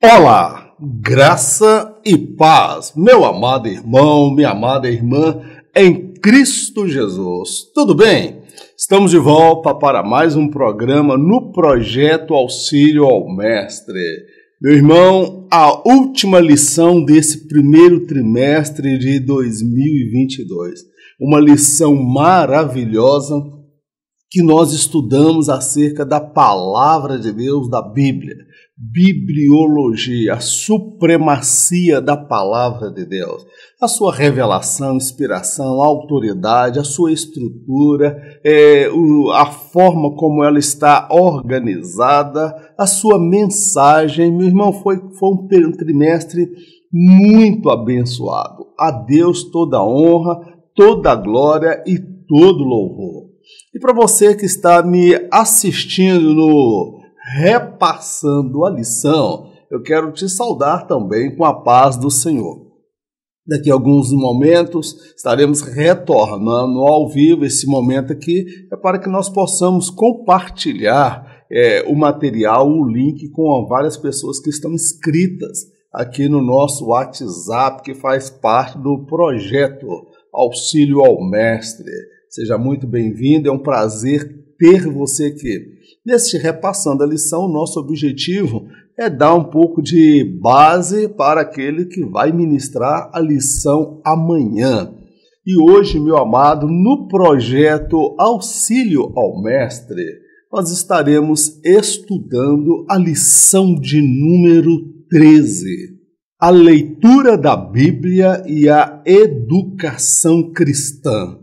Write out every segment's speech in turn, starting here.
Olá, graça e paz, meu amado irmão, minha amada irmã, em Cristo Jesus. Tudo bem? Estamos de volta para mais um programa no projeto Auxílio ao Mestre. Meu irmão, a última lição desse primeiro trimestre de 2022. Uma lição maravilhosa que nós estudamos acerca da Palavra de Deus, da Bíblia. Bibliologia, a supremacia da Palavra de Deus, a sua revelação, inspiração, a autoridade, a sua estrutura, a forma como ela está organizada, a sua mensagem. Meu irmão, foi um trimestre muito abençoado. A Deus toda a honra, toda a glória e todo louvor. E para você que está me assistindo no Repassando a Lição, eu quero te saudar também com a paz do Senhor. Daqui a alguns momentos estaremos retornando ao vivo. Esse momento aqui é para que nós possamos compartilhar o material, o link com várias pessoas que estão inscritas aqui no nosso WhatsApp, que faz parte do projeto Auxílio ao Mestre. Seja muito bem-vindo, é um prazer ter você aqui. Neste Repassando a Lição, o nosso objetivo é dar um pouco de base para aquele que vai ministrar a lição amanhã. E hoje, meu amado, no projeto Auxílio ao Mestre, nós estaremos estudando a lição de número 13. A leitura da Bíblia e a educação cristã.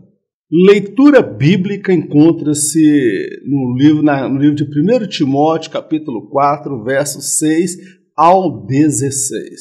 Leitura bíblica encontra-se no livro de 1 Timóteo, capítulo 4, versos 6 ao 16.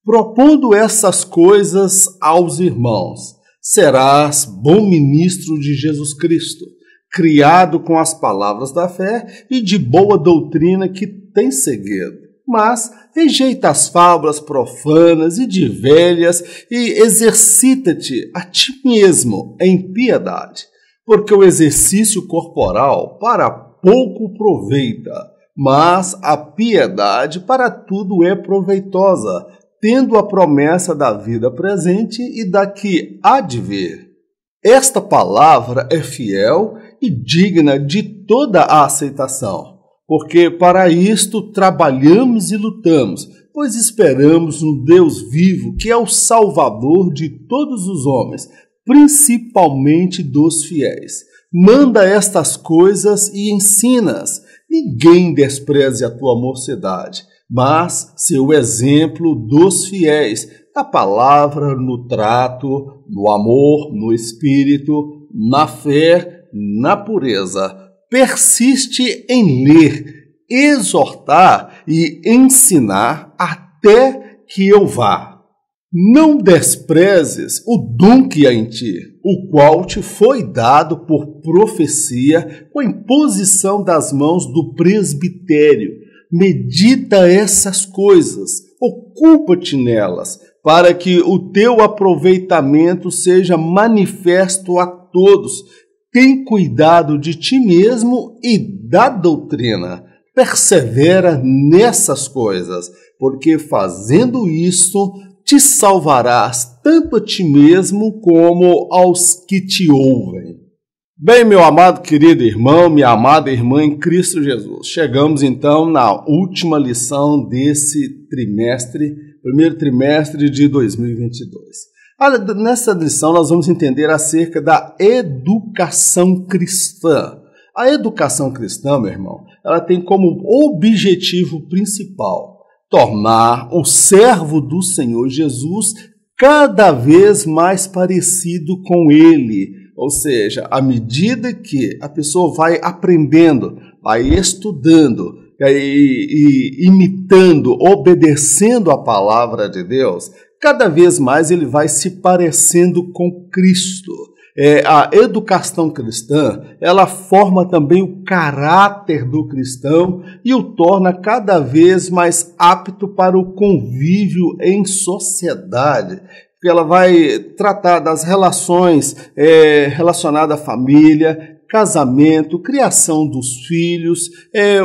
Propondo essas coisas aos irmãos, serás bom ministro de Jesus Cristo, criado com as palavras da fé e de boa doutrina que tem segredo. Mas rejeita as fábulas profanas e de velhas e exercita-te a ti mesmo em piedade, porque o exercício corporal para pouco proveita, mas a piedade para tudo é proveitosa, tendo a promessa da vida presente e da que há de vir. Esta palavra é fiel e digna de toda a aceitação. Porque para isto trabalhamos e lutamos, pois esperamos no Deus vivo, que é o Salvador de todos os homens, principalmente dos fiéis. Manda estas coisas e ensina-as. Ninguém despreze a tua mocidade, mas seu exemplo dos fiéis, na palavra, no trato, no amor, no espírito, na fé, na pureza. Persiste em ler, exortar e ensinar até que eu vá. Não desprezes o dom que há em ti, o qual te foi dado por profecia com a imposição das mãos do presbitério. Medita essas coisas, ocupa-te nelas, para que o teu aproveitamento seja manifesto a todos. Tem cuidado de ti mesmo e da doutrina. Persevera nessas coisas, porque fazendo isto te salvarás tanto a ti mesmo como aos que te ouvem. Bem, meu amado querido irmão, minha amada irmã em Cristo Jesus, chegamos então na última lição desse trimestre, primeiro trimestre de 2022. Nessa lição nós vamos entender acerca da educação cristã. A educação cristã, meu irmão, ela tem como objetivo principal tornar o servo do Senhor Jesus cada vez mais parecido com Ele. Ou seja, à medida que a pessoa vai aprendendo, vai estudando, e imitando, obedecendo a palavra de Deus, cada vez mais ele vai se parecendo com Cristo. A educação cristã, ela forma também o caráter do cristão e o torna cada vez mais apto para o convívio em sociedade. Ela vai tratar das relações relacionadas à família, casamento, criação dos filhos,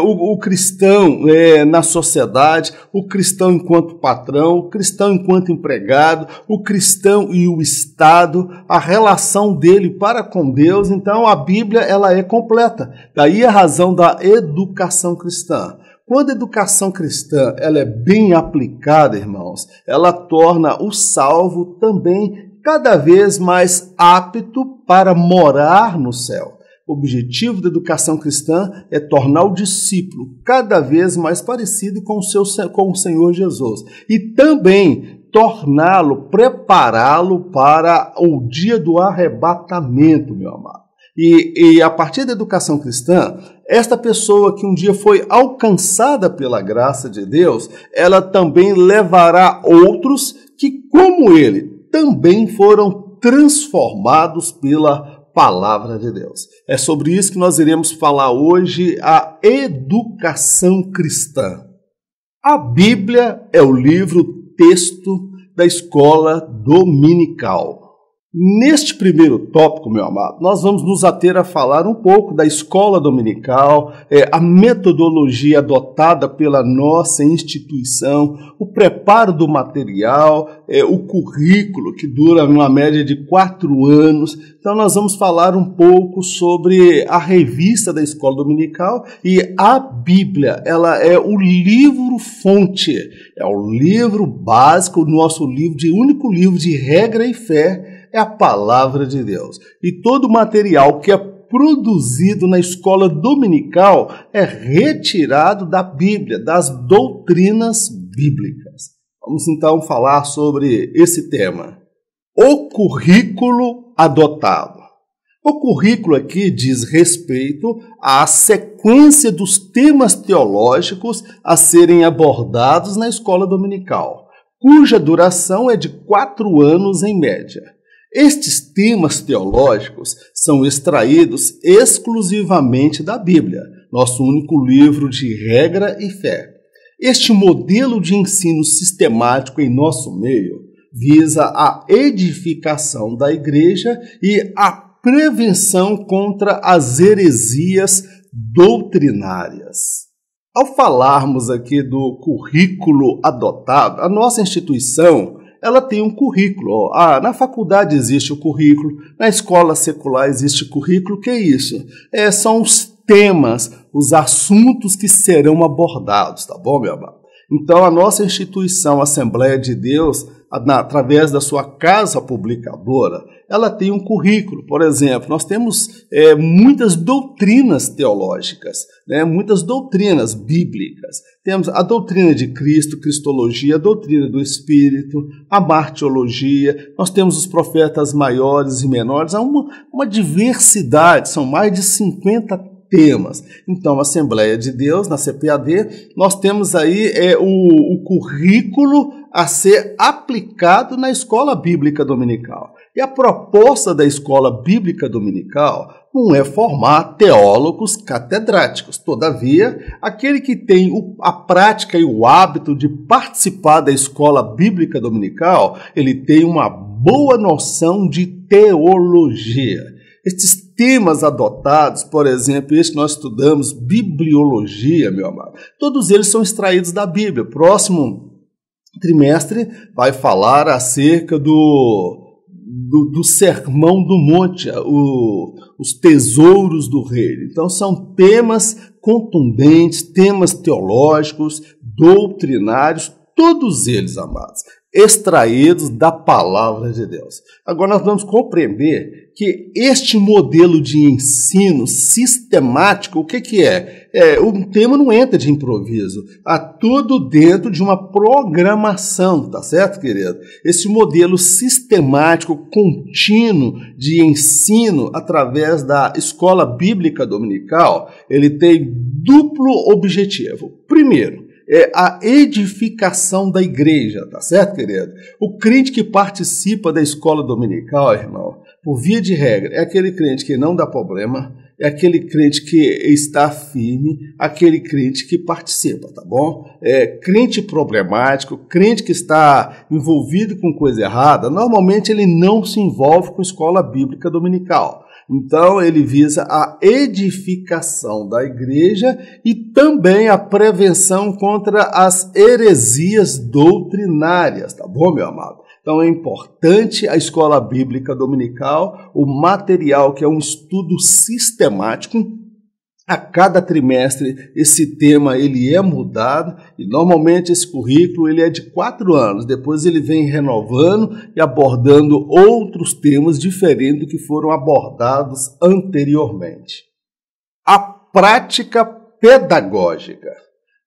o cristão na sociedade, o cristão enquanto patrão, o cristão enquanto empregado, o cristão e o Estado, a relação dele para com Deus. Então a Bíblia ela é completa. Daí a razão da educação cristã. Quando a educação cristã ela é bem aplicada, irmãos, ela torna o salvo também cada vez mais apto para morar no céu. O objetivo da educação cristã é tornar o discípulo cada vez mais parecido com o Senhor Jesus e também torná-lo, prepará-lo para o dia do arrebatamento, meu amado. E a partir da educação cristã, esta pessoa que um dia foi alcançada pela graça de Deus, ela também levará outros que, como ele, também foram transformados pela palavra de Deus. É sobre isso que nós iremos falar hoje, a educação cristã. A Bíblia é o livro-texto da escola dominical. Neste primeiro tópico, meu amado, nós vamos nos ater a falar um pouco da escola dominical, a metodologia adotada pela nossa instituição, o preparo do material, o currículo, que dura uma média de 4 anos. Então nós vamos falar um pouco sobre a revista da escola dominical e a Bíblia. Ela é o livro-fonte, é o livro básico, o nosso único livro de regra e fé, é a palavra de Deus. E todo o material que é produzido na escola dominical é retirado da Bíblia, das doutrinas bíblicas. Vamos então falar sobre esse tema. O currículo adotado. O currículo aqui diz respeito à sequência dos temas teológicos a serem abordados na escola dominical, cuja duração é de 4 anos em média. Estes temas teológicos são extraídos exclusivamente da Bíblia, nosso único livro de regra e fé. Este modelo de ensino sistemático em nosso meio visa a edificação da igreja e a prevenção contra as heresias doutrinárias. Ao falarmos aqui do currículo adotado, a nossa instituição ela tem um currículo. Na faculdade existe o currículo, na escola secular existe o currículo. O que é isso? São os temas, os assuntos que serão abordados, tá bom, meu amado? Então, a nossa instituição, a Assembleia de Deus, através da sua casa publicadora, ela tem um currículo. Por exemplo, nós temos muitas doutrinas teológicas, muitas doutrinas bíblicas. Temos a doutrina de Cristo, Cristologia, a doutrina do Espírito, a martiologia. Nós temos os profetas maiores e menores. Há uma diversidade, são mais de 50 temas. Então, a Assembleia de Deus, na CPAD, nós temos aí o currículo a ser aplicado na escola bíblica dominical. E a proposta da escola bíblica dominical não é formar teólogos catedráticos. Todavia, aquele que tem a prática e o hábito de participar da escola bíblica dominical, ele tem uma boa noção de teologia. Estes temas adotados, por exemplo, este que nós estudamos, bibliologia, meu amado, todos eles são extraídos da Bíblia. Próximo trimestre vai falar acerca do Sermão do Monte, os tesouros do reino. Então são temas contundentes, temas teológicos, doutrinários, todos eles, amados, extraídos da palavra de Deus. Agora nós vamos compreender que este modelo de ensino sistemático, o que é? O tema não entra de improviso, há tudo dentro de uma programação, tá certo, querido? Esse modelo sistemático, contínuo de ensino através da escola bíblica dominical, ele tem duplo objetivo. Primeiro, é a edificação da igreja, tá certo, querido? O crente que participa da escola dominical, irmão, por via de regra, é aquele crente que não dá problema, é aquele crente que está firme, aquele crente que participa, tá bom? Crente problemático, crente que está envolvido com coisa errada, normalmente ele não se envolve com escola bíblica dominical. Então, ele visa a edificação da igreja e também a prevenção contra as heresias doutrinárias, tá bom, meu amado? Então, é importante a escola bíblica dominical, o material que é um estudo sistemático. A cada trimestre esse tema ele é mudado e normalmente esse currículo ele é de 4 anos, depois ele vem renovando e abordando outros temas diferentes do que foram abordados anteriormente. A prática pedagógica.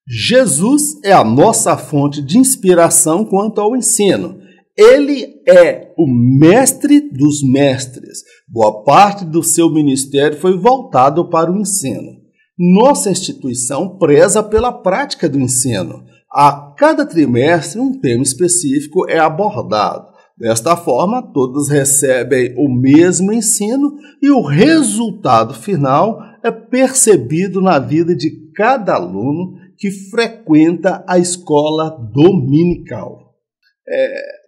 Jesus é a nossa fonte de inspiração quanto ao ensino. Ele é o mestre dos mestres. Boa parte do seu ministério foi voltado para o ensino. Nossa instituição preza pela prática do ensino. A cada trimestre, um tema específico é abordado. Desta forma, todos recebem o mesmo ensino e o resultado final é percebido na vida de cada aluno que frequenta a escola dominical.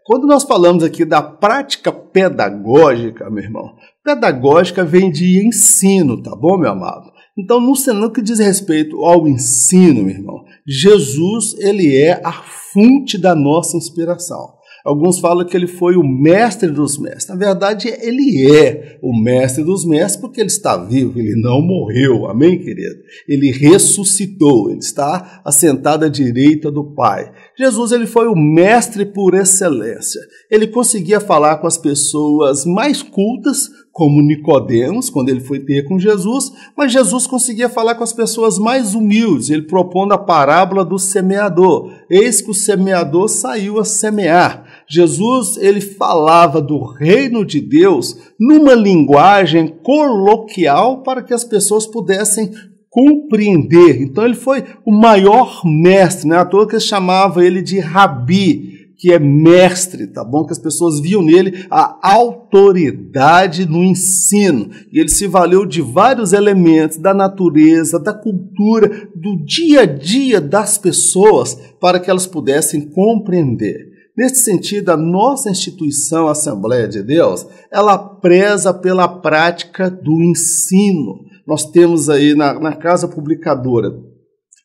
Quando nós falamos aqui da prática pedagógica, meu irmão, pedagógica vem de ensino, tá bom, meu amado? Então, no que diz respeito ao ensino, meu irmão, Jesus, ele é a fonte da nossa inspiração. Alguns falam que ele foi o mestre dos mestres. Na verdade, ele é o mestre dos mestres porque ele está vivo, ele não morreu. Amém, querido? Ele ressuscitou, ele está assentado à direita do Pai. Jesus, ele foi o mestre por excelência. Ele conseguia falar com as pessoas mais cultas, como Nicodemos, quando ele foi ter com Jesus, mas Jesus conseguia falar com as pessoas mais humildes, ele propondo a parábola do semeador. Eis que o semeador saiu a semear. Jesus, ele falava do reino de Deus numa linguagem coloquial para que as pessoas pudessem compreender. Então ele foi o maior mestre, né? À toa que chamava ele de Rabi, que é mestre, tá bom? Que as pessoas viam nele a autoridade no ensino. E ele se valeu de vários elementos da natureza, da cultura, do dia a dia das pessoas para que elas pudessem compreender. Nesse sentido, a nossa instituição, a Assembleia de Deus, ela preza pela prática do ensino. Nós temos aí na Casa Publicadora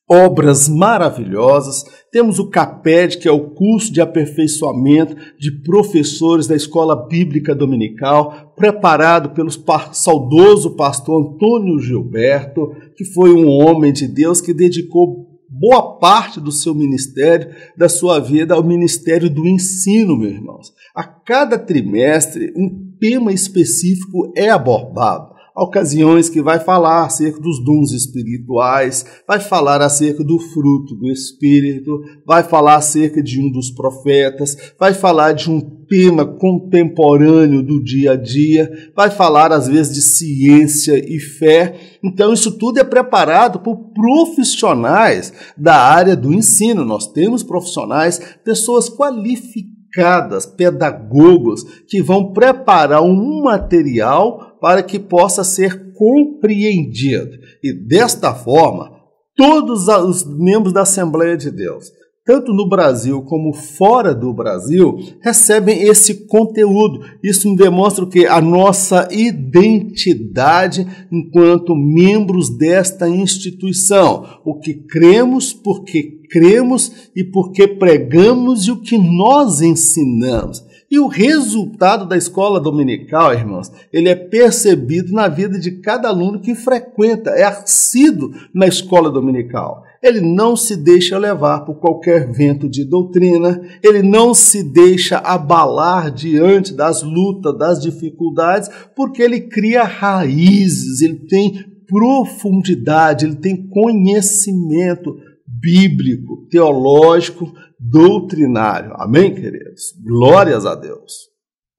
obras maravilhosas, temos o CAPED, que é o curso de aperfeiçoamento de professores da Escola Bíblica Dominical, preparado pelo saudoso pastor Antônio Gilberto, que foi um homem de Deus que dedicou boa parte do seu ministério, da sua vida, ao ministério do ensino, meus irmãos. A cada trimestre, um tema específico é abordado. Ocasiões que vai falar acerca dos dons espirituais, vai falar acerca do fruto do Espírito, vai falar acerca de um dos profetas, vai falar de um tema contemporâneo do dia a dia, vai falar às vezes de ciência e fé. Então isso tudo é preparado por profissionais da área do ensino. Nós temos profissionais, pessoas qualificadas, pedagogos, que vão preparar um material para que possa ser compreendido. E desta forma, todos os membros da Assembleia de Deus, tanto no Brasil como fora do Brasil, recebem esse conteúdo. Isso demonstra o quê? A nossa identidade enquanto membros desta instituição. O que cremos, porque cremos e porque pregamos e o que nós ensinamos. E o resultado da escola dominical, irmãos, ele é percebido na vida de cada aluno que frequenta, é assíduo na escola dominical. Ele não se deixa levar por qualquer vento de doutrina, ele não se deixa abalar diante das lutas, das dificuldades, porque ele cria raízes, ele tem profundidade, ele tem conhecimento bíblico, teológico, doutrinário. Amém, queridos? Glórias a Deus.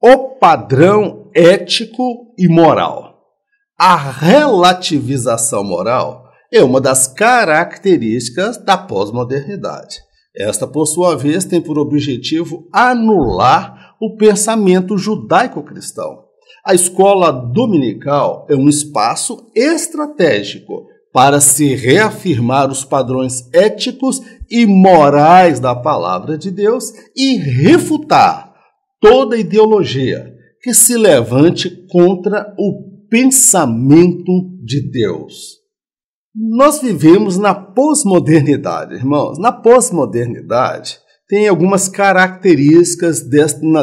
O padrão ético e moral. A relativização moral é uma das características da pós-modernidade. Esta, por sua vez, tem por objetivo anular o pensamento judaico-cristão. A escola dominical é um espaço estratégico para se reafirmar os padrões éticos e morais da palavra de Deus e refutar toda ideologia que se levante contra o pensamento de Deus. Nós vivemos na pós-modernidade, irmãos. Na pós-modernidade tem algumas características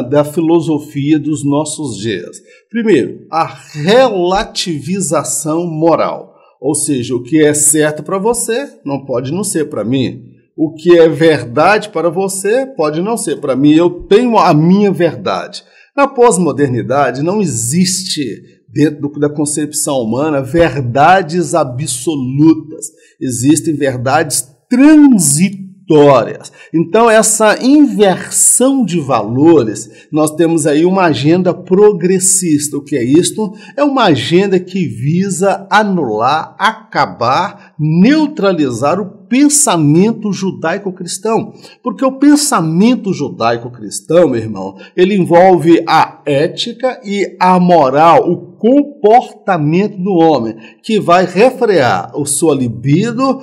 da filosofia dos nossos dias. Primeiro, a relativização moral. Ou seja, o que é certo para você não pode não ser para mim. O que é verdade para você pode não ser para mim. Eu tenho a minha verdade. Na pós-modernidade não existe, dentro da concepção humana, verdades absolutas. Existem verdades transitórias. Então, essa inversão de valores, nós temos aí uma agenda progressista. O que é isto? É uma agenda que visa anular, acabar, neutralizar o pensamento judaico-cristão. Porque o pensamento judaico-cristão, meu irmão, ele envolve a ética e a moral, o comportamento do homem, que vai refrear a sua libido,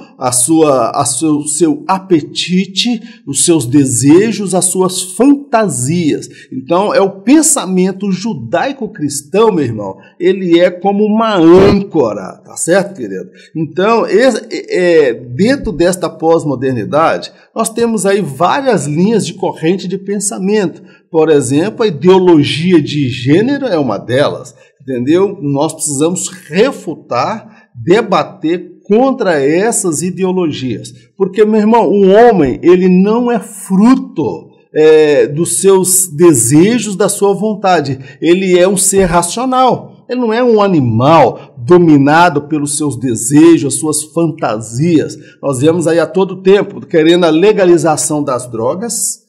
seu apetite, os seus desejos, as suas fantasias. Então, é o pensamento judaico-cristão, meu irmão, ele é como uma âncora, tá certo, querido? Então, dentro desta pós-modernidade, nós temos aí várias linhas de corrente de pensamento. Por exemplo, a ideologia de gênero é uma delas, entendeu? Nós precisamos refutar, debater contra essas ideologias. Porque, meu irmão, o homem, ele não é fruto dos seus desejos, da sua vontade. Ele é um ser racional. Ele não é um animal dominado pelos seus desejos, as suas fantasias. Nós vemos aí a todo tempo querendo a legalização das drogas,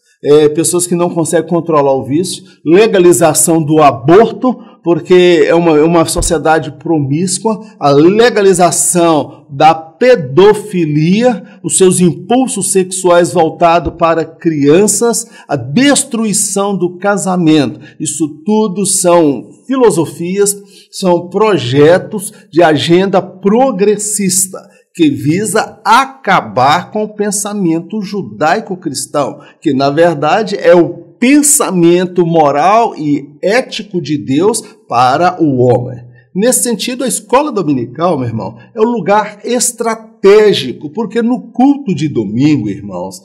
pessoas que não conseguem controlar o vício, legalização do aborto, porque é uma sociedade promíscua, a legalização da pedofilia, os seus impulsos sexuais voltados para crianças, a destruição do casamento. Isso tudo são filosofias, são projetos de agenda progressista, que visa acabar com o pensamento judaico-cristão, que na verdade é o pensamento moral e ético de Deus para o homem. Nesse sentido, a escola dominical, meu irmão, é um lugar estratégico, porque no culto de domingo, irmãos,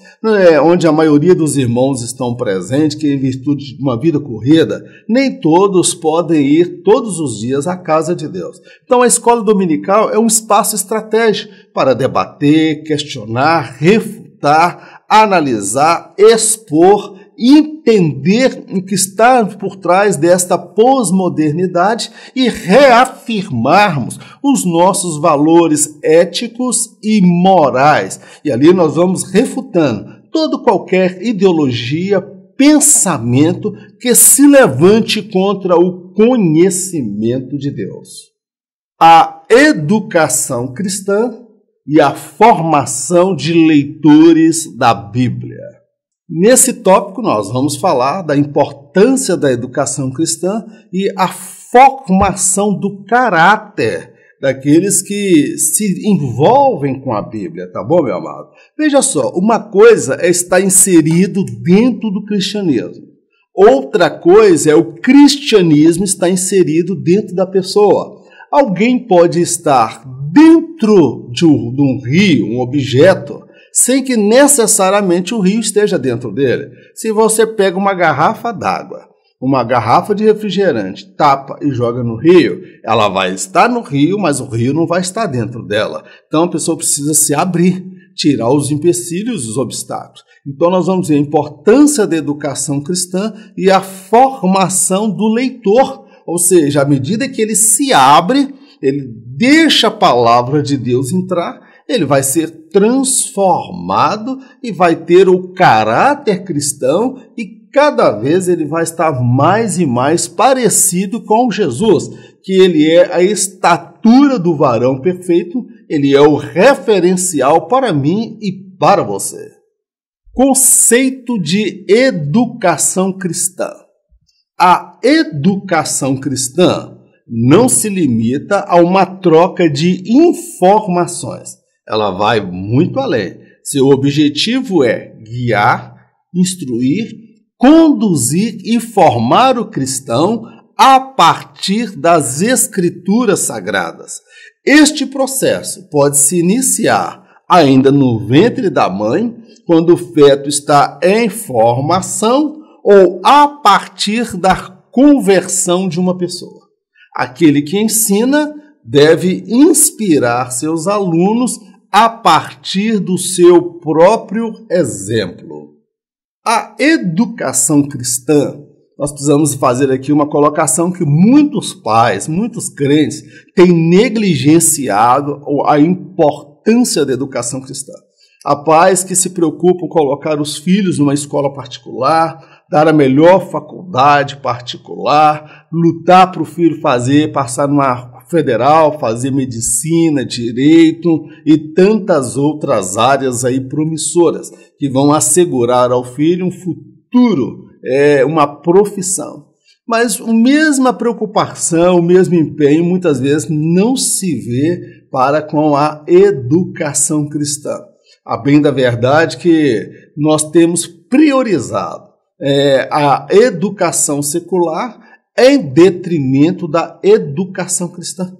onde a maioria dos irmãos estão presentes, que em virtude de uma vida corrida, nem todos podem ir todos os dias à casa de Deus. Então, a escola dominical é um espaço estratégico para debater, questionar, refutar, analisar, expor, entender o que está por trás desta pós-modernidade e reafirmarmos os nossos valores éticos e morais. E ali nós vamos refutando qualquer ideologia, pensamento que se levante contra o conhecimento de Deus. A educação cristã e a formação de leitores da Bíblia. Nesse tópico, nós vamos falar da importância da educação cristã e a formação do caráter daqueles que se envolvem com a Bíblia, tá bom, meu amado? Veja só, uma coisa é estar inserido dentro do cristianismo. Outra coisa é o cristianismo estar inserido dentro da pessoa. Alguém pode estar dentro de um rio, um objeto, sem que necessariamente o rio esteja dentro dele. Se você pega uma garrafa d'água, uma garrafa de refrigerante, tapa e joga no rio, ela vai estar no rio, mas o rio não vai estar dentro dela. Então a pessoa precisa se abrir, tirar os empecilhos, os obstáculos. Então nós vamos ver a importância da educação cristã e a formação do leitor. Ou seja, à medida que ele se abre, ele deixa a palavra de Deus entrar, ele vai ser transformado e vai ter o caráter cristão e cada vez ele vai estar mais e mais parecido com Jesus, que ele é a estatura do varão perfeito, ele é o referencial para mim e para você. Conceito de educação cristã. A educação cristã não se limita a uma troca de informações. Ela vai muito além. Seu objetivo é guiar, instruir, conduzir e formar o cristão a partir das Escrituras Sagradas. Este processo pode se iniciar ainda no ventre da mãe, quando o feto está em formação, ou a partir da conversão de uma pessoa. Aquele que ensina deve inspirar seus alunos a partir do seu próprio exemplo. A educação cristã, nós precisamos fazer aqui uma colocação que muitos pais, muitos crentes têm negligenciado a importância da educação cristã. Há pais que se preocupam em colocar os filhos numa escola particular, dar a melhor faculdade particular, lutar para o filho passar numa federal, fazer medicina, direito e tantas outras áreas aí promissoras que vão assegurar ao filho um futuro, uma profissão. Mas a mesma preocupação, o mesmo empenho, muitas vezes não se vê para com a educação cristã. A bem da verdade que nós temos priorizado a educação secular em detrimento da educação cristã.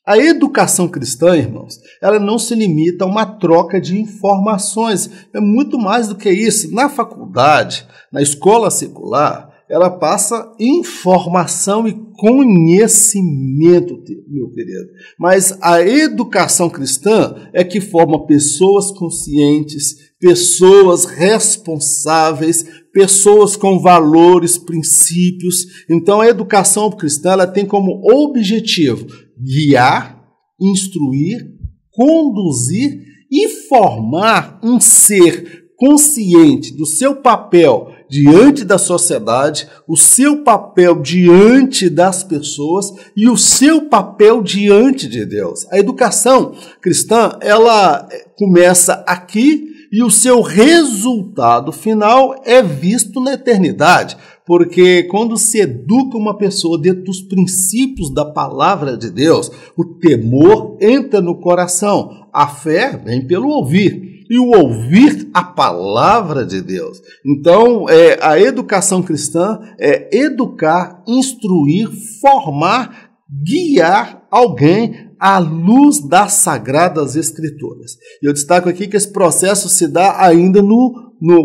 A educação cristã, irmãos, ela não se limita a uma troca de informações, é muito mais do que isso. Na faculdade, na escola secular, ela passa informação e conhecimento, meu querido. Mas a educação cristã é que forma pessoas conscientes, pessoas responsáveis, pessoas com valores, princípios. Então, a educação cristã ela tem como objetivo guiar, instruir, conduzir e formar um ser consciente do seu papel diante da sociedade, o seu papel diante das pessoas e o seu papel diante de Deus. A educação cristã, ela começa aqui e o seu resultado final é visto na eternidade. Porque quando se educa uma pessoa dentro dos princípios da palavra de Deus, o temor entra no coração, a fé vem pelo ouvir. E o ouvir a palavra de Deus. Então, a educação cristã é educar, instruir, formar, guiar alguém à luz das Sagradas Escrituras. E eu destaco aqui que esse processo se dá ainda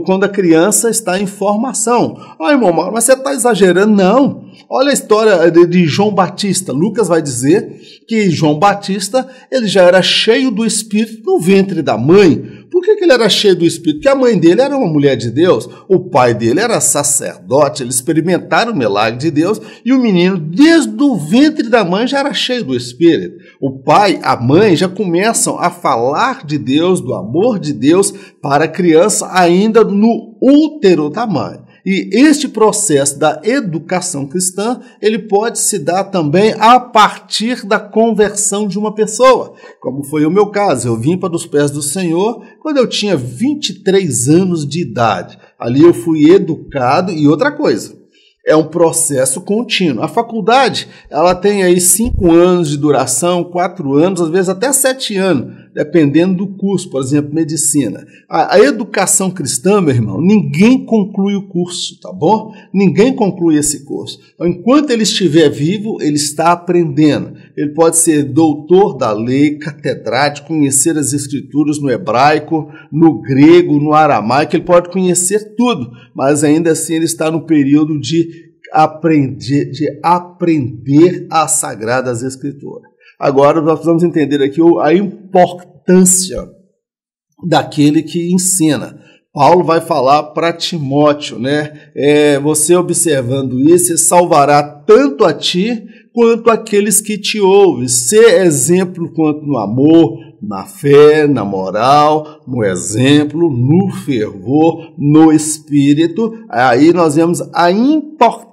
quando a criança está em formação. Irmão Mauro, mas você está exagerando? Não. Olha a história de João Batista. Lucas vai dizer que João Batista ele já era cheio do Espírito no ventre da mãe. Por que ele era cheio do Espírito? Porque a mãe dele era uma mulher de Deus, o pai dele era sacerdote, eles experimentaram o milagre de Deus, e o menino, desde o ventre da mãe, já era cheio do Espírito. O pai, a mãe, já começam a falar de Deus, do amor de Deus, para a criança ainda no útero da mãe. E este processo da educação cristã, ele pode se dar também a partir da conversão de uma pessoa, como foi o meu caso. Eu vim para os pés do Senhor quando eu tinha 23 anos de idade. Ali eu fui educado e outra coisa. É um processo contínuo. A faculdade, ela tem aí 5 anos de duração, 4 anos, às vezes até 7 anos, dependendo do curso, por exemplo, medicina. A educação cristã, meu irmão, ninguém conclui o curso, tá bom? Ninguém conclui esse curso. Então, enquanto ele estiver vivo, ele está aprendendo. Ele pode ser doutor da lei, catedrático, conhecer as escrituras no hebraico, no grego, no aramaico, ele pode conhecer tudo, mas ainda assim ele está no período de aprender as Sagradas Escrituras. Agora nós precisamos entender aqui a importância daquele que ensina. Paulo vai falar para Timóteo, né? Você observando isso, salvará tanto a ti quanto aqueles que te ouvem. Ser exemplo quanto no amor, na fé, na moral, no exemplo, no fervor, no espírito. Aí nós vemos a importância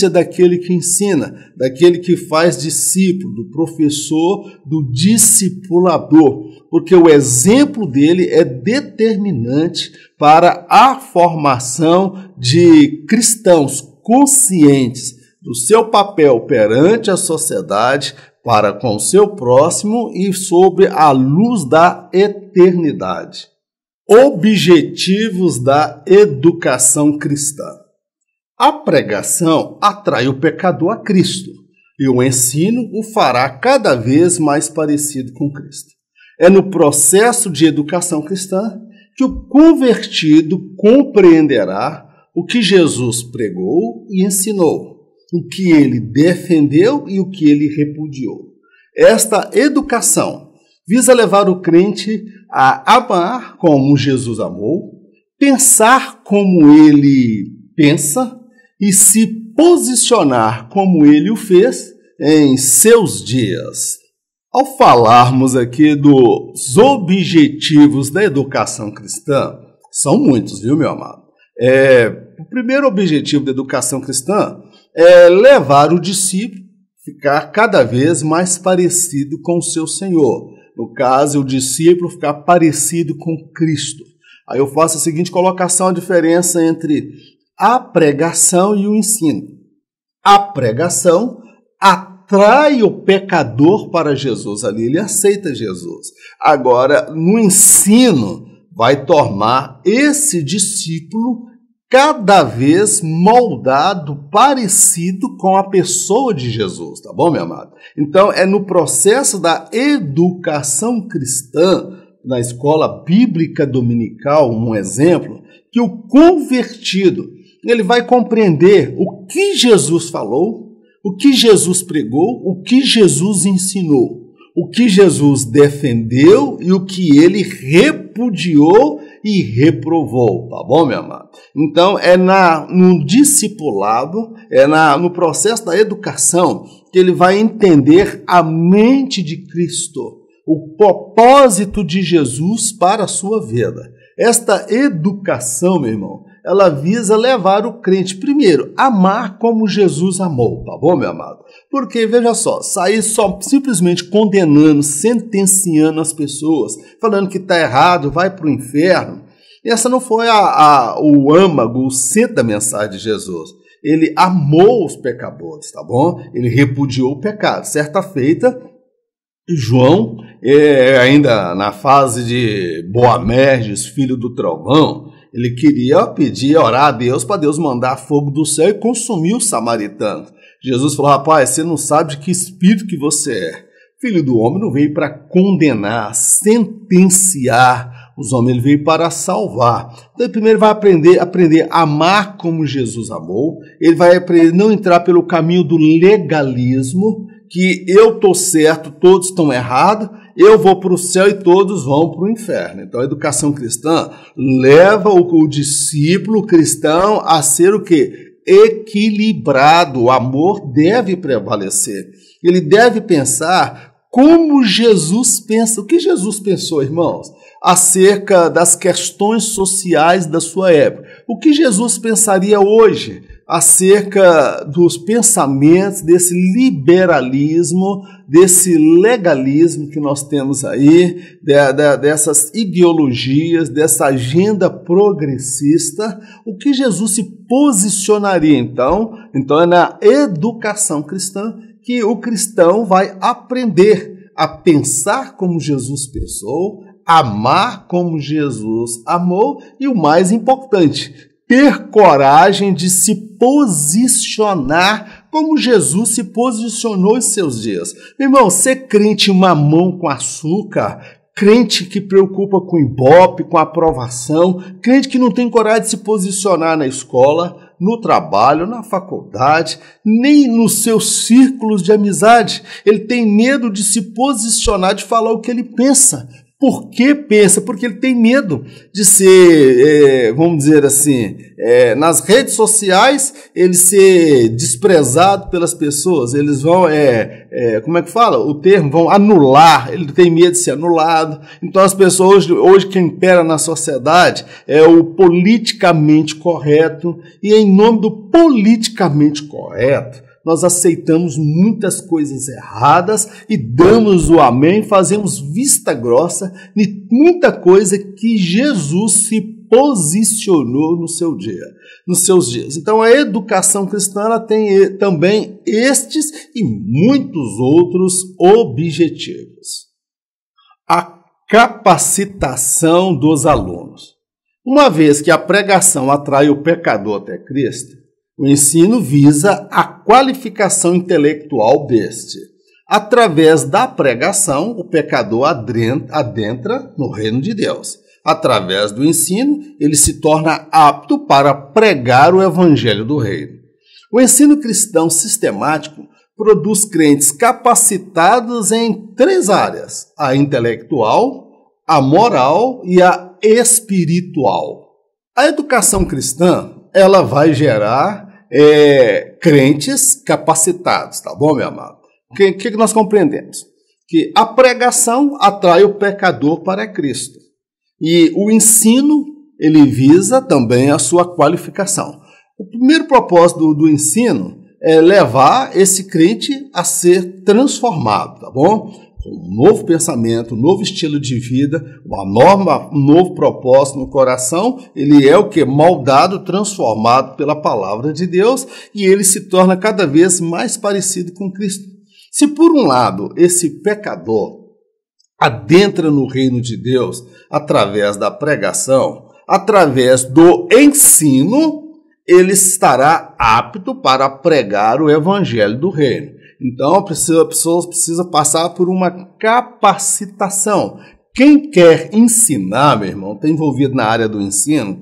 daquele que ensina, daquele que faz discípulo, do professor, do discipulador, porque o exemplo dele é determinante para a formação de cristãos conscientes do seu papel perante a sociedade, para com o seu próximo e sob a luz da eternidade. Objetivos da educação cristã. A pregação atrai o pecador a Cristo e o ensino o fará cada vez mais parecido com Cristo. É no processo de educação cristã que o convertido compreenderá o que Jesus pregou e ensinou, o que ele defendeu e o que ele repudiou. Esta educação visa levar o crente a amar como Jesus amou, pensar como ele pensa e se posicionar como ele o fez em seus dias. Ao falarmos aqui dos objetivos da educação cristã, são muitos, viu, meu amado? O primeiro objetivo da educação cristã é levar o discípulo a ficar cada vez mais parecido com o seu Senhor. No caso, o discípulo ficar parecido com Cristo. Aí eu faço a seguinte colocação, a diferença entre a pregação e o ensino. A pregação atrai o pecador para Jesus, ali ele aceita Jesus. Agora, no ensino, vai tornar esse discípulo cada vez moldado, parecido com a pessoa de Jesus, tá bom, meu amado? Então, é no processo da educação cristã, na escola bíblica dominical, um exemplo, que o convertido, ele vai compreender o que Jesus falou, o que Jesus pregou, o que Jesus ensinou, o que Jesus defendeu e o que ele repudiou e reprovou, tá bom, meu amado? Então, é no discipulado, no processo da educação, que ele vai entender a mente de Cristo, o propósito de Jesus para a sua vida. Esta educação, meu irmão, ela visa levar o crente, primeiro, a amar como Jesus amou, tá bom, meu amado? Porque, veja só, sair só simplesmente condenando, sentenciando as pessoas, falando que está errado, vai para o inferno, essa não foi o âmago, o centro da mensagem de Jesus. Ele amou os pecadores, tá bom? Ele repudiou o pecado. Certa feita, João, ainda na fase de Boanerges, filho do trovão, ele queria pedir, orar a Deus para Deus mandar fogo do céu e consumir os samaritanos. Jesus falou, rapaz, você não sabe de que espírito que você é. Filho do homem não veio para condenar, sentenciar os homens, ele veio para salvar. Então, ele primeiro vai aprender a amar como Jesus amou, ele vai aprender a não entrar pelo caminho do legalismo, que eu estou certo, todos estão errados, eu vou para o céu e todos vão para o inferno. Então, a educação cristã leva o discípulo cristão a ser o quê? Equilibrado. O amor deve prevalecer. Ele deve pensar como Jesus pensa. O que Jesus pensou, irmãos? Acerca das questões sociais da sua época. O que Jesus pensaria hoje acerca dos pensamentos, desse liberalismo, desse legalismo que nós temos aí, dessas ideologias, dessa agenda progressista? O que Jesus se posicionaria então? Então é na educação cristã que o cristão vai aprender a pensar como Jesus pensou, amar como Jesus amou e, o mais importante, ter coragem de se posicionar como Jesus se posicionou em seus dias. Meu irmão, ser crente mamão com açúcar, crente que preocupa com ibope, com aprovação, crente que não tem coragem de se posicionar na escola, no trabalho, na faculdade, nem nos seus círculos de amizade. Ele tem medo de se posicionar, de falar o que ele pensa. Por que pensa? Porque ele tem medo de ser, vamos dizer assim, nas redes sociais, ele ser desprezado pelas pessoas. Eles vão, como é que fala? O termo, vão anular. Ele tem medo de ser anulado. Então as pessoas, hoje quem impera na sociedade é o politicamente correto. E em nome do politicamente correto, nós aceitamos muitas coisas erradas e damos o amém, fazemos vista grossa de muita coisa que Jesus se posicionou no seu dia, nos seus dias. Então a educação cristã ela tem também estes e muitos outros objetivos. A capacitação dos alunos. Uma vez que a pregação atrai o pecador até Cristo, O ensino visa a qualificação intelectual deste. Através da pregação, o pecador adentra no reino de Deus. Através do ensino, ele se torna apto para pregar o evangelho do reino. O ensino cristão sistemático produz crentes capacitados em 3 áreas: a intelectual, a moral e a espiritual. A educação cristã, ela vai gerar crentes capacitados, tá bom, meu amado? O que nós compreendemos? Que a pregação atrai o pecador para Cristo. E o ensino, ele visa também a sua qualificação. O primeiro propósito do ensino é levar esse crente a ser transformado, tá bom? Um novo pensamento, um novo estilo de vida, um novo propósito no coração. Ele é o que? Moldado, transformado pela palavra de Deus, e ele se torna cada vez mais parecido com Cristo. Se por um lado esse pecador adentra no reino de Deus através da pregação, através do ensino, ele estará apto para pregar o evangelho do reino. Então, a pessoa precisa passar por uma capacitação. Quem quer ensinar, meu irmão, está envolvido na área do ensino,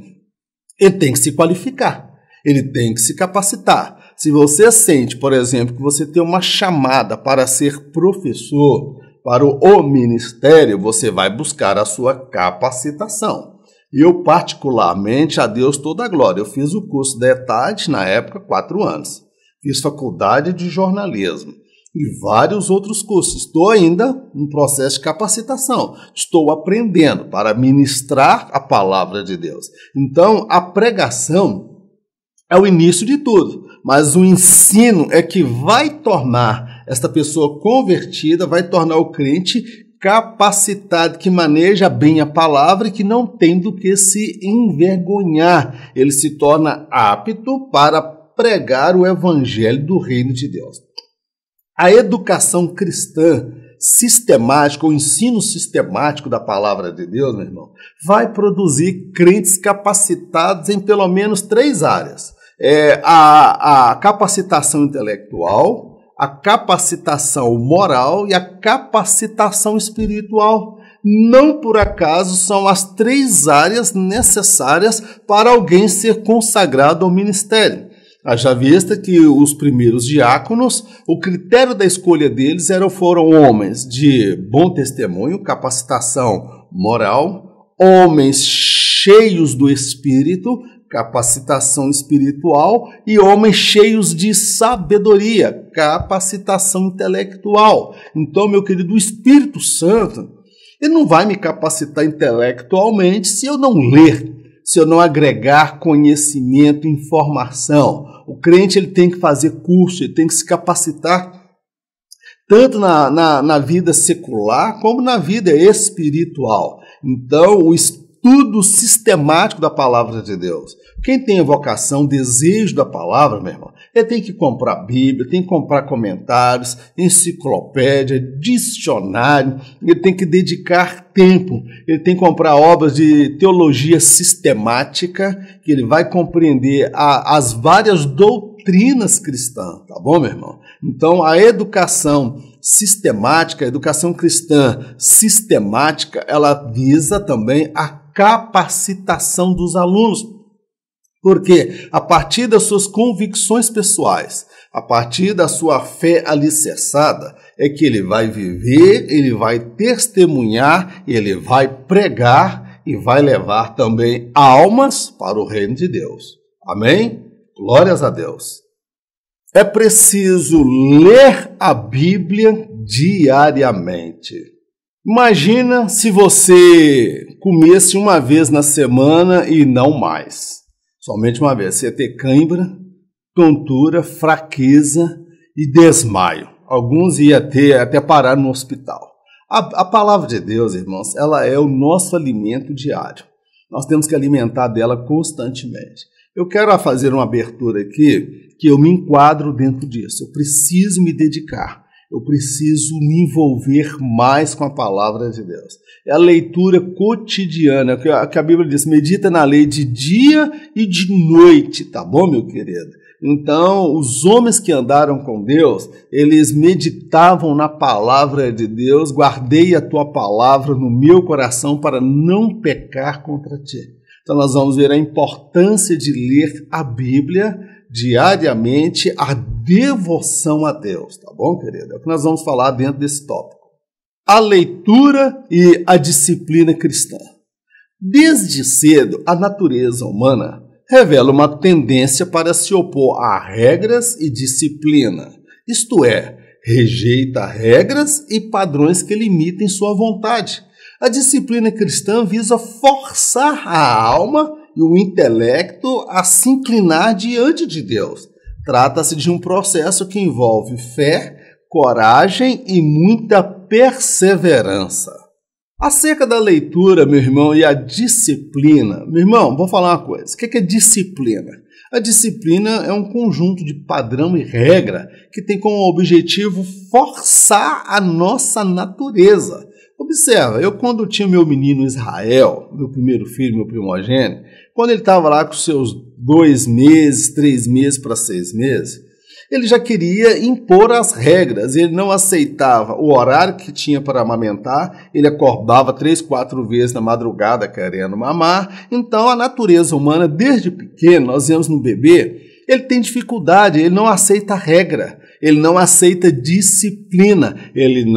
ele tem que se qualificar, ele tem que se capacitar. Se você sente, por exemplo, que você tem uma chamada para ser professor, para o ministério, você vai buscar a sua capacitação. Eu, particularmente, a Deus toda a glória, eu fiz o curso da ETAD, na época, 4 anos. Fiz faculdade de jornalismo e vários outros cursos. Estou ainda em processo de capacitação. Estou aprendendo para ministrar a palavra de Deus. Então, a pregação é o início de tudo, mas o ensino é que vai tornar esta pessoa convertida, vai tornar o crente capacitado, que maneja bem a palavra e que não tem do que se envergonhar. Ele se torna apto para pregar o evangelho do reino de Deus. A educação cristã sistemática, o ensino sistemático da palavra de Deus, meu irmão, vai produzir crentes capacitados em pelo menos 3 áreas. A capacitação intelectual, a capacitação moral e a capacitação espiritual. Não por acaso são as 3 áreas necessárias para alguém ser consagrado ao ministério. Haja vista que os primeiros diáconos, o critério da escolha deles foram homens de bom testemunho, capacitação moral, homens cheios do Espírito, capacitação espiritual, e homens cheios de sabedoria, capacitação intelectual. Então, meu querido, o Espírito Santo, ele não vai me capacitar intelectualmente se eu não ler, se eu não agregar conhecimento, informação. O crente ele tem que fazer curso, ele tem que se capacitar tanto na vida secular como na vida espiritual. Então, o estudo sistemático da palavra de Deus. Quem tem a vocação, desejo da palavra, meu irmão, ele tem que comprar Bíblia, tem que comprar comentários, enciclopédia, dicionário, ele tem que dedicar tempo, ele tem que comprar obras de teologia sistemática, que ele vai compreender as várias doutrinas cristãs, tá bom, meu irmão? Então, a educação sistemática, a educação cristã sistemática, ela visa também a capacitação dos alunos. Porque a partir das suas convicções pessoais, a partir da sua fé alicerçada, é que ele vai viver, ele vai testemunhar, ele vai pregar e vai levar também almas para o reino de Deus. Amém? Glórias a Deus. É preciso ler a Bíblia diariamente. Imagina se você comesse uma vez na semana e não mais. Somente uma vez. Você ia ter cãibra, tontura, fraqueza e desmaio. Alguns iam até parar no hospital. A palavra de Deus, irmãos, ela é o nosso alimento diário. Nós temos que alimentar dela constantemente. Eu quero fazer uma abertura aqui, que eu me enquadro dentro disso. Eu preciso me dedicar. Eu preciso me envolver mais com a palavra de Deus. É a leitura cotidiana, que a Bíblia diz, medita na lei de dia e de noite, tá bom, meu querido? Então, os homens que andaram com Deus, eles meditavam na palavra de Deus, guardei a tua palavra no meu coração para não pecar contra ti. Então, nós vamos ver a importância de ler a Bíblia diariamente, a devoção a Deus, tá bom, querido? É o que nós vamos falar dentro desse tópico. A leitura e a disciplina cristã. Desde cedo, a natureza humana revela uma tendência para se opor a regras e disciplina, isto é, rejeita regras e padrões que limitem sua vontade. A disciplina cristã visa forçar a alma e o intelecto a se inclinar diante de Deus. Trata-se de um processo que envolve fé, coragem e muita perseverança. Acerca da leitura, meu irmão, e a disciplina. Meu irmão, vou falar uma coisa. O que é disciplina? A disciplina é um conjunto de padrão e regra que tem como objetivo forçar a nossa natureza. Observa, eu quando tinha meu menino Israel, meu primeiro filho, meu primogênito, quando ele estava lá com seus 2 meses, 3 meses para 6 meses, ele já queria impor as regras, ele não aceitava o horário que tinha para amamentar, ele acordava 3, 4 vezes na madrugada querendo mamar. Então a natureza humana, desde pequeno, nós vemos no bebê, ele tem dificuldade, ele não aceita regra, ele não aceita disciplina.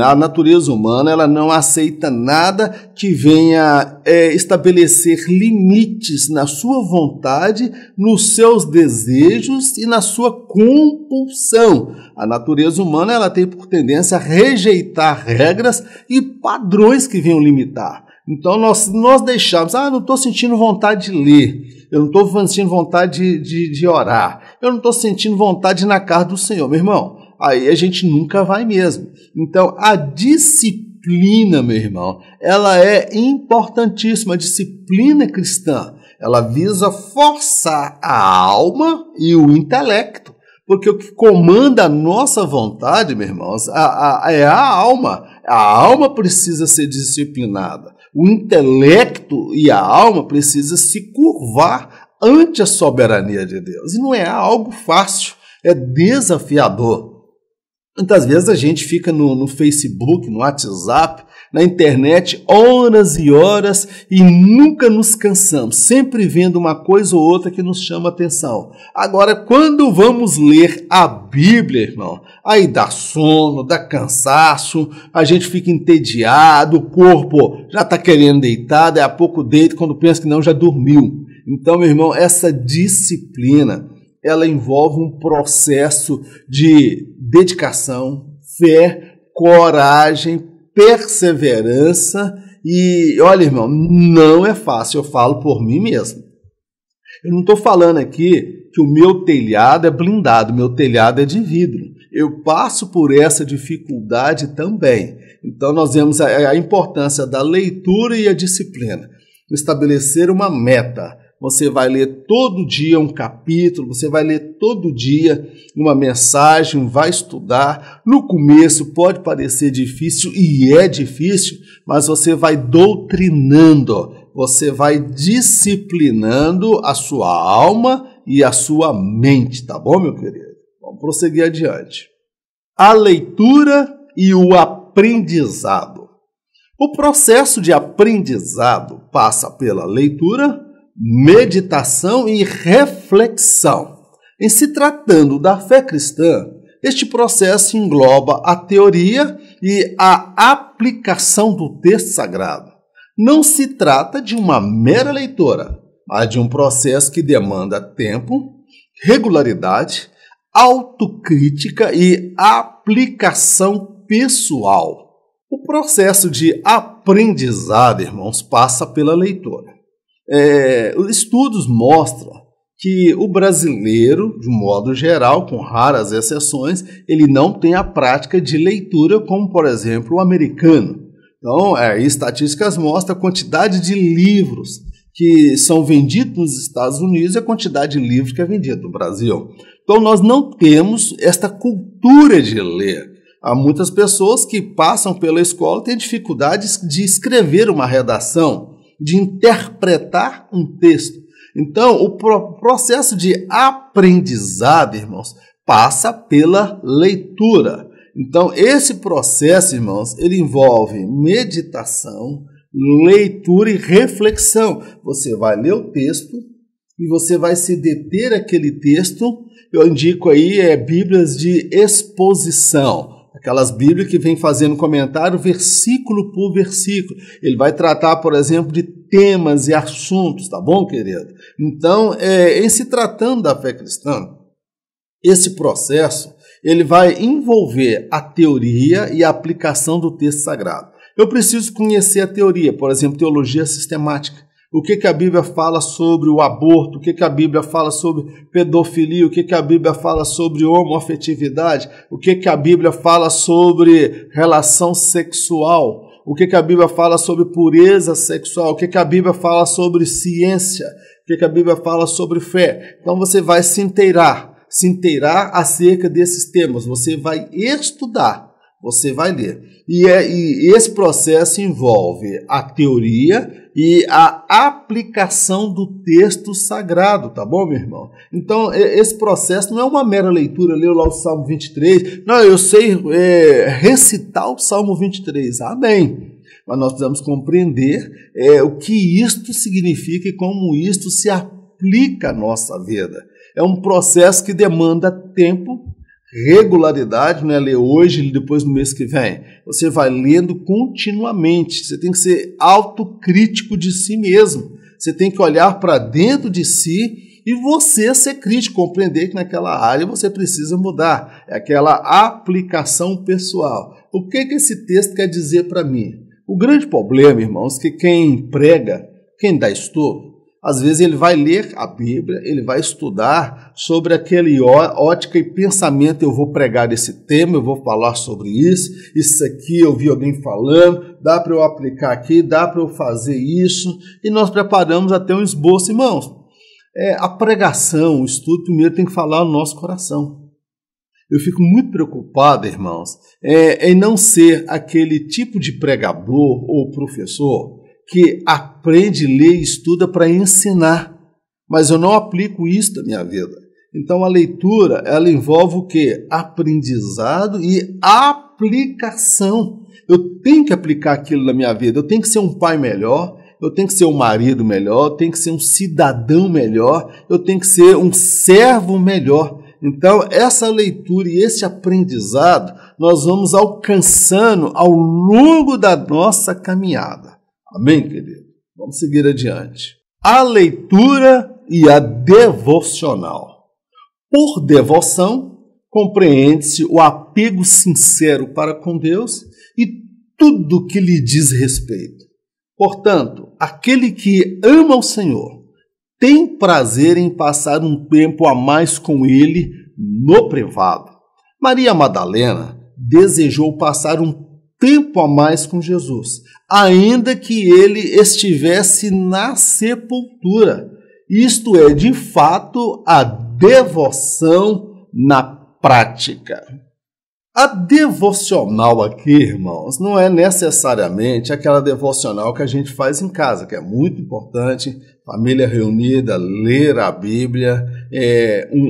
A natureza humana, ela não aceita nada que venha estabelecer limites na sua vontade, nos seus desejos e na sua compulsão. A natureza humana, ela tem por tendência a rejeitar regras e padrões que venham limitar. Então nós deixamos, não estou sentindo vontade de ler, eu não estou sentindo vontade de orar, eu não estou sentindo vontade de ir na casa do Senhor. Meu irmão, aí a gente nunca vai mesmo. Então a disciplina, meu irmão, ela é importantíssima. A disciplina cristã, ela visa forçar a alma e o intelecto. Porque o que comanda a nossa vontade, meus irmãos, é a alma. A alma precisa ser disciplinada. O intelecto e a alma precisam se curvar ante a soberania de Deus. E não é algo fácil, é desafiador. Muitas vezes a gente fica no Facebook, no WhatsApp, na internet, horas e horas e nunca nos cansamos, sempre vendo uma coisa ou outra que nos chama atenção. Agora, quando vamos ler a Bíblia, irmão, aí dá sono, dá cansaço, a gente fica entediado, o corpo já está querendo deitar, daí a pouco deita, quando pensa que não, já dormiu. Então, meu irmão, essa disciplina, ela envolve um processo de dedicação, fé, coragem, perseverança e, olha, irmão, não é fácil, eu falo por mim mesmo. Eu não estou falando aqui que o meu telhado é blindado, meu telhado é de vidro. Eu passo por essa dificuldade também. Então nós vemos a importância da leitura e a disciplina. Estabelecer uma meta. Você vai ler todo dia um capítulo, você vai ler todo dia uma mensagem, vai estudar. No começo pode parecer difícil, e é difícil, mas você vai doutrinando, você vai disciplinando a sua alma e a sua mente, tá bom, meu querido? Vamos prosseguir adiante. A leitura e o aprendizado. O processo de aprendizado passa pela leitura, meditação e reflexão. Em se tratando da fé cristã, este processo engloba a teoria e a aplicação do texto sagrado. Não se trata de uma mera leitura, mas de um processo que demanda tempo, regularidade, autocrítica e aplicação pessoal. O processo de aprendizado, irmãos, passa pela leitura. Os estudos mostram que o brasileiro, de um modo geral, com raras exceções, ele não tem a prática de leitura como, por exemplo, o americano. Então, estatísticas mostram a quantidade de livros que são vendidos nos Estados Unidos e a quantidade de livros que é vendida no Brasil. Então, nós não temos esta cultura de ler. Há muitas pessoas que passam pela escola e têm dificuldades de escrever uma redação, de interpretar um texto. Então, o processo de aprendizado, irmãos, passa pela leitura. Então, esse processo, irmãos, ele envolve meditação, leitura e reflexão. Você vai ler o texto e você vai se deter àquele texto. Eu indico aí Bíblias de exposição. Aquelas Bíblias que vem fazendo comentário versículo por versículo. Ele vai tratar, por exemplo, de temas e assuntos, tá bom, querido? Então, em se tratando da fé cristã, esse processo ele vai envolver a teoria e a aplicação do texto sagrado. Eu preciso conhecer a teoria, por exemplo, teologia sistemática. O que a Bíblia fala sobre o aborto, o que a Bíblia fala sobre pedofilia, o que a Bíblia fala sobre homoafetividade, o que a Bíblia fala sobre relação sexual, o que a Bíblia fala sobre pureza sexual, o que a Bíblia fala sobre ciência, o que a Bíblia fala sobre fé. Então você vai se inteirar acerca desses temas, você vai estudar, você vai ler. E esse processo envolve a teoria e a aplicação do texto sagrado, tá bom, meu irmão? Então, esse processo não é uma mera leitura, leu lá o Salmo 23, não, eu sei recitar o Salmo 23, amém. Mas nós precisamos compreender o que isto significa e como isto se aplica à nossa vida. É um processo que demanda tempo, regularidade, não é ler hoje e depois no mês que vem. Você vai lendo continuamente, você tem que ser autocrítico de si mesmo. Você tem que olhar para dentro de si e você ser crítico, compreender que naquela área você precisa mudar. É aquela aplicação pessoal. O que esse texto quer dizer para mim? O grande problema, irmãos, é que quem prega, quem dá estudo, às vezes ele vai ler a Bíblia, ele vai estudar sobre aquele ótica e pensamento, eu vou pregar esse tema, eu vou falar sobre isso aqui eu vi alguém falando, dá para eu aplicar aqui, dá para eu fazer isso, e nós preparamos até um esboço, irmãos. A pregação, o estudo, primeiro tem que falar no nosso coração. Eu fico muito preocupado, irmãos, em não ser aquele tipo de pregador ou professor que aprende, lê e estuda para ensinar, mas eu não aplico isso na minha vida. Então a leitura, ela envolve o quê? Aprendizado e aplicação. Eu tenho que aplicar aquilo na minha vida, eu tenho que ser um pai melhor, eu tenho que ser um marido melhor, eu tenho que ser um cidadão melhor, eu tenho que ser um servo melhor. Então essa leitura e esse aprendizado nós vamos alcançando ao longo da nossa caminhada. Amém, querido? Vamos seguir adiante. A leitura e a devocional. Por devoção, compreende-se o apego sincero para com Deus e tudo que lhe diz respeito. Portanto, aquele que ama o Senhor tem prazer em passar um tempo a mais com Ele no privado. Maria Madalena desejou passar um tempo a mais com Jesus, ainda que ele estivesse na sepultura. Isto é, de fato, a devoção na prática. A devocional aqui, irmãos, não é necessariamente aquela devocional que a gente faz em casa, que é muito importante, família reunida, ler a Bíblia,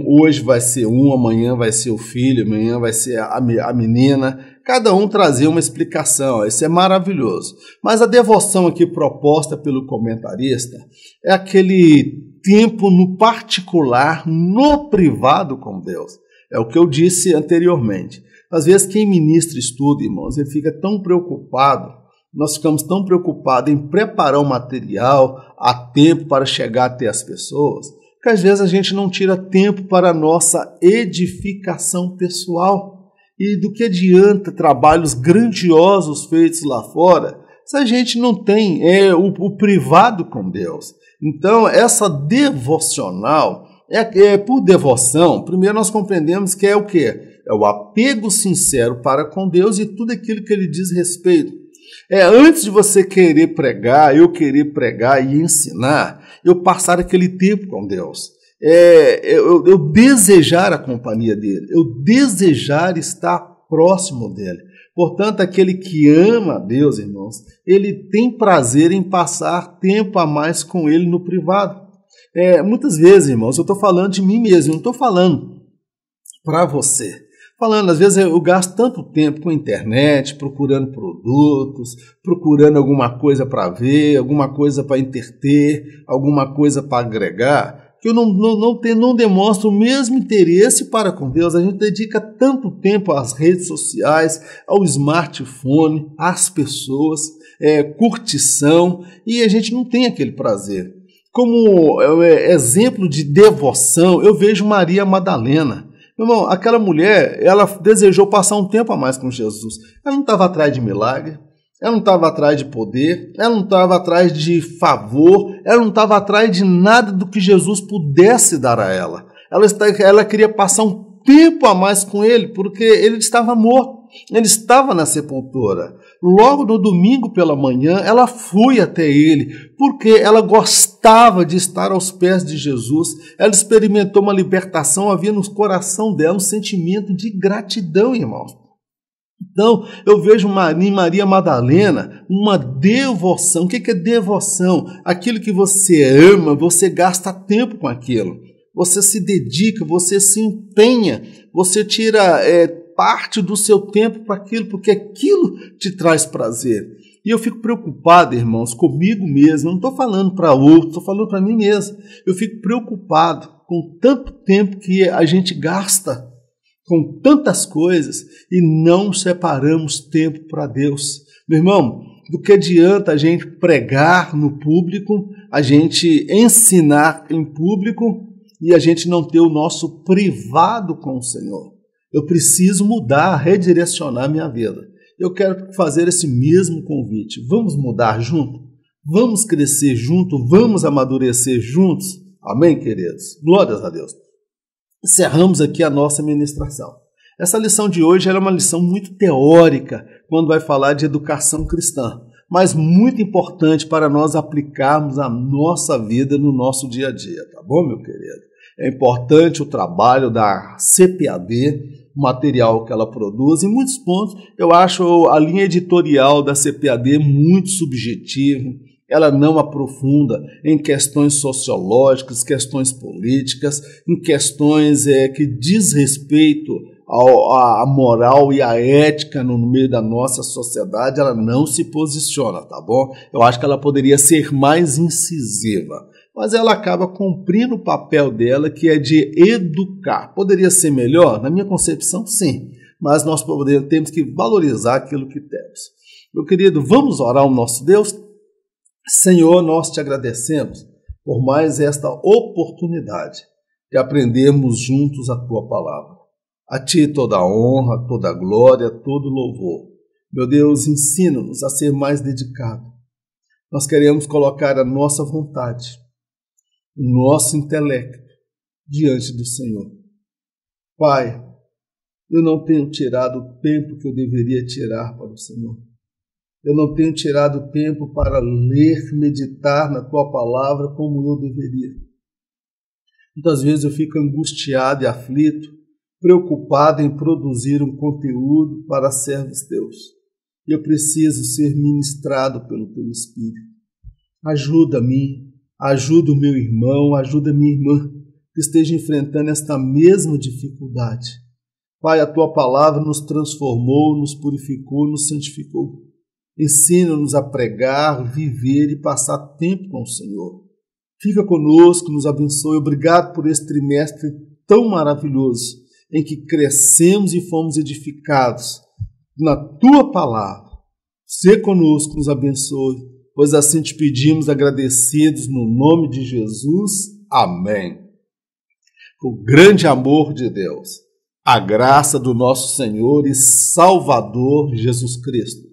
hoje vai ser amanhã vai ser o filho, amanhã vai ser a menina, cada um trazer uma explicação, isso é maravilhoso. Mas a devoção aqui proposta pelo comentarista é aquele tempo no particular, no privado com Deus. É o que eu disse anteriormente. Às vezes quem ministra estudo, irmãos, ele fica tão preocupado, nós ficamos tão preocupados em preparar o material a tempo para chegar até as pessoas, que às vezes a gente não tira tempo para a nossa edificação pessoal. E do que adianta trabalhos grandiosos feitos lá fora, se a gente não tem o privado com Deus? Então, essa devocional, por devoção, primeiro nós compreendemos que é o quê? É o apego sincero para com Deus e tudo aquilo que Ele diz respeito. Antes de você querer pregar, eu querer pregar e ensinar, eu passar aquele tempo com Deus. Eu desejar a companhia dEle, eu desejar estar próximo dele. Portanto, aquele que ama a Deus, irmãos, ele tem prazer em passar tempo a mais com ele no privado. Muitas vezes, irmãos, eu estou falando de mim mesmo, não estou falando para você. Falando, às vezes eu gasto tanto tempo com a internet, procurando produtos, procurando alguma coisa para ver, alguma coisa para entreter, alguma coisa para agregar, que eu não demonstro o mesmo interesse para com Deus. A gente dedica tanto tempo às redes sociais, ao smartphone, às pessoas, curtição, e a gente não tem aquele prazer. Como exemplo de devoção, eu vejo Maria Madalena. Meu irmão, aquela mulher, ela desejou passar um tempo a mais com Jesus. Ela não estava atrás de milagre, ela não estava atrás de poder, ela não estava atrás de favor, ela não estava atrás de nada do que Jesus pudesse dar a ela. Ela queria passar um tempo a mais com ele, porque ele estava morto, ele estava na sepultura. Logo no domingo pela manhã, ela foi até ele, porque ela gostava de estar aos pés de Jesus. Ela experimentou uma libertação, havia no coração dela um sentimento de gratidão, irmãos. Então, eu vejo em Maria Madalena uma devoção. O que é devoção? Aquilo que você ama, você gasta tempo com aquilo. Você se dedica, você se empenha, você tira parte do seu tempo para aquilo, porque aquilo te traz prazer. E eu fico preocupado, irmãos, comigo mesmo. Não estou falando para outros, estou falando para mim mesmo. Eu fico preocupado com tanto tempo que a gente gasta com tantas coisas e não separamos tempo para Deus. Meu irmão, do que adianta a gente pregar no público, a gente ensinar em público e a gente não ter o nosso privado com o Senhor? Eu preciso mudar, redirecionar minha vida. Eu quero fazer esse mesmo convite. Vamos mudar junto? Vamos crescer junto? Vamos amadurecer juntos? Amém, queridos? Glórias a Deus. Encerramos aqui a nossa ministração. Essa lição de hoje é uma lição muito teórica quando vai falar de educação cristã, mas muito importante para nós aplicarmos a nossa vida no nosso dia a dia, tá bom, meu querido? É importante o trabalho da CPAD, o material que ela produz. Em muitos pontos, eu acho a linha editorial da CPAD muito subjetiva. Ela não aprofunda em questões sociológicas, questões políticas, em questões que diz respeito à moral e à ética no meio da nossa sociedade. Ela não se posiciona, tá bom? Eu acho que ela poderia ser mais incisiva, mas ela acaba cumprindo o papel dela, que é de educar. Poderia ser melhor? Na minha concepção, sim, mas nós temos que valorizar aquilo que temos. Meu querido, vamos orar ao nosso Deus? Senhor, nós te agradecemos por mais esta oportunidade de aprendermos juntos a tua palavra. A ti toda a honra, toda a glória, todo o louvor. Meu Deus, ensina-nos a ser mais dedicado. Nós queremos colocar a nossa vontade, o nosso intelecto diante do Senhor. Pai, eu não tenho tirado o tempo que eu deveria tirar para o Senhor. Eu não tenho tirado tempo para ler, meditar na tua palavra como eu deveria. Muitas vezes eu fico angustiado e aflito, preocupado em produzir um conteúdo para servos teus. Eu preciso ser ministrado pelo teu Espírito. Ajuda-me, ajuda o meu irmão, ajuda a minha irmã que esteja enfrentando esta mesma dificuldade. Pai, a tua palavra nos transformou, nos purificou, nos santificou. Ensina-nos a pregar, viver e passar tempo com o Senhor. Fica conosco, nos abençoe. Obrigado por esse trimestre tão maravilhoso, em que crescemos e fomos edificados na tua palavra. Sê conosco, nos abençoe, pois assim te pedimos agradecidos no nome de Jesus. Amém. O grande amor de Deus, a graça do nosso Senhor e Salvador Jesus Cristo,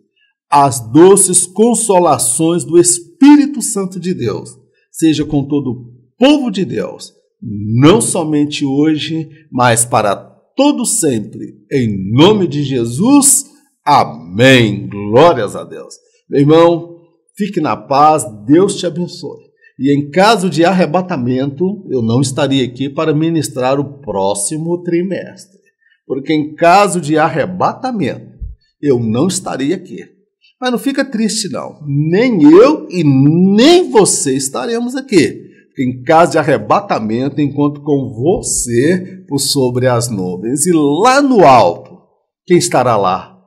as doces consolações do Espírito Santo de Deus, seja com todo o povo de Deus, não somente hoje, mas para todo sempre, em nome de Jesus. Amém. Glórias a Deus. Meu irmão, fique na paz, Deus te abençoe. E em caso de arrebatamento, eu não estaria aqui para ministrar o próximo trimestre. porque em caso de arrebatamento, eu não estaria aqui. Mas não fica triste, não. Nem eu e nem você estaremos aqui. Porque em caso de arrebatamento, encontro com você por sobre as nuvens. E lá no alto, quem estará lá?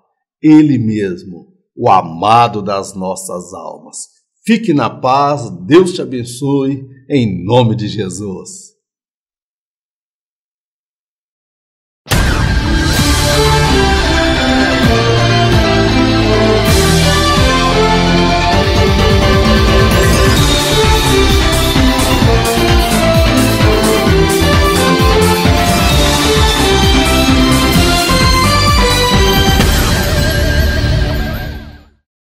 Ele mesmo, o amado das nossas almas. Fique na paz, Deus te abençoe, em nome de Jesus.